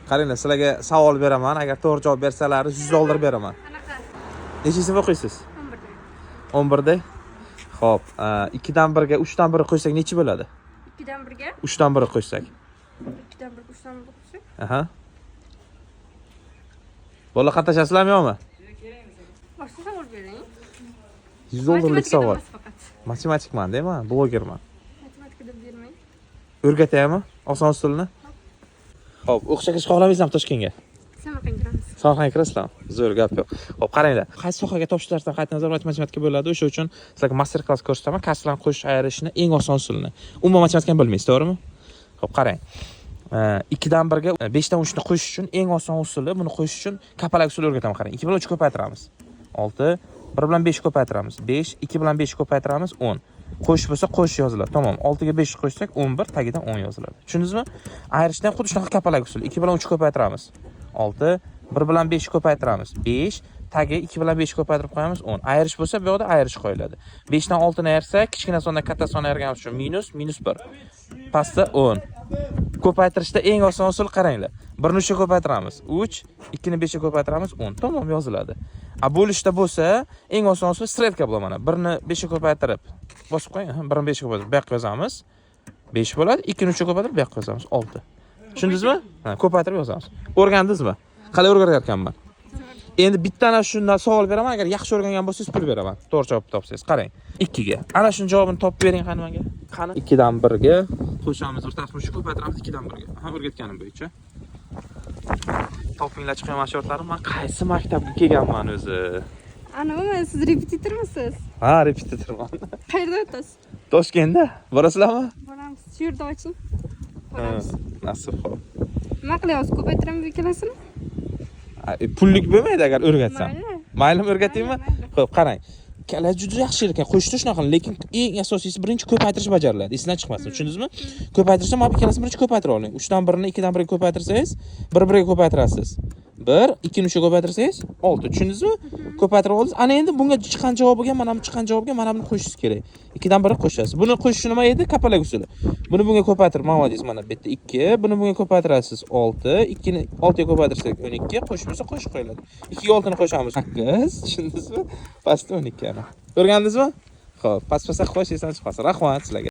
Qaranglar, sizlarga savol beraman. Agar to'g'ri javob bersalaringiz $100 beraman. Necha sinf o'qiysiz? 11 da. Xo'p, 2 dan 1 ga 3 dan 1 qo'ysak necha bo'ladi? 2 dan 1 ga 3 dan 1 qo'ysak. 2 dan 1 3 dan 1 qo'ysak. Aha. Bola qatnashasizlarmi yo'qmi? Boshqa savol bering. $100 savol. Matematikman deyman, blogerman. Matematikada bermang. O'rgataymi? Oson usulni. Xo'p, o'qishga kirish xohlamaysizmi Toshkentga? Samarqandga kiramiz. Samarqandga kirasizlarmi? Zo'r gap yo'q. Xo'p, qaranglar. Qaysi sohaga topshirishdan qayta nazorat matematika bo'ladi. O'sha uchun sizlarga master klass ko'rsataman. Kasblarni qo'shish ayirishni eng oson usulini. Umuman matematikani bilmaysiz, to'g'rimi? Xo'p, qarang. 2 dan 1 ga 5 dan 3 ni qo'shish uchun eng oson usuli, buni qo'shish uchun kapalak usuli o'rgataman. Qarang. 2 bilan 3 ko'paytiramiz. 6, 1 bilan 5 ko'paytiramiz. 5, 2 bilan 5 ko'paytiramiz. 10. Qo'shish bo'lsa qo'shish yoziladi. Tamom. 6 ga 5 qo'shsak 11, tagidan 10 yoziladi. Tushundingizmi? Ayirishdan xuddi shunaqa kapalak usuli. 2 bilan 3 ko'paytiramiz. 6, 1 bilan 5 ko'paytiramiz. 5, tagi 2 bilan 5 ko'paytirib qo'yamiz 10. Ayirish bo'lsa bu yoqda ayirish qo'yiladi. 5 dan 6 ni ayirsak, kichkina sondan katta sonni ayirganimiz uchun -1. Pastda 10. Ko'paytirishda eng oson usul qaranglar. 1 ni 3 ga ko'paytiramiz. 3, 2 ni 5 ga ko'paytiramiz 10. Tamom yoziladi. Bo'lishda bo'lsa, eng oson usul stretka bo'lar mana. 1 ni 5 ga ko'paytirib bosib qo'ying. 1 ni 5 ga ko'paytirib bu yoqqa yozamiz. 5 bo'ladi. 2 ni 3 ga ko'paytirib bu yoqqa yozamiz. 6. Tushundingizmi? Ko'paytirib yozamiz. O'rgandingizmi? Qalay o'rgatar ekanman? Endi bitta ana shundan savol beraman. Agar yaxshi o'rgangan bo'lsangiz pul beraman. To'g'ri javob topsangiz. Qarang. 2 ga. Ana shuni javobini topib bering qani menga. Qani? 2 dan 1 ga qo'shamiz, o'rtasini shu ko'paytiramiz 2 dan 1 ga. Ha, o'rgatganim bo'yicha. Topinglar chiqqan mashg'ulotlarim. Men qaysi maktabga kelganman o'zi? Ana, siz repetitormisiz? Ha, repetitorman. Qayerda o'tasiz? Toshkentda. Borasizlarmi? Boramiz. Shu yerda oching. Ha, nasib xo'p. Nima qilyapsiz? Ko'paytiramiz ikkalasini? Pullik bo'lmaydi agar o'rgatsam. Mayli. Maylimi o'rgataymi? Xo'p, qarang. Kala juda yaxshi ekan. Qo'shishda shunaqa, lekin eng asosiysi birinchi ko'paytirish bajariladi. Esdan chiqmasin. Tushundingizmi? Ko'paytirishda mana bu ikkalasini birinchi ko'paytira oling. 3 dan 1 ni 2 dan 1 ga ko'paytirsangiz, 1 1 ga ko'paytirasiz. 1, 2 ni 3 ga ko'paytirsangiz 6. Tushundingizmi? Ko'paytirib oldingiz. Ana endi bunga chiqqan javobiga, mana bu chiqqan javobiga mana buni qo'shishingiz kerak. 2 dan 1 ga qo'shasiz. Buni qo'shish nima edi? Kapalak usuli. Buni bunga ko'paytirib, molodez, mana bu yerda 2, buni bunga ko'paytirasiz 6, 2 ni 6 ga ko'paytirsak 12, qo'shib bo'lsa qo'shib qo'yiladi. 2 ga 6 ni qo'shamiz 8, tushundingizmi? Pastda 12 ana. O'rgandingizmi? Xo'p, past-pastga qo'yish esdan chiqmasin. Rahmat sizlarga.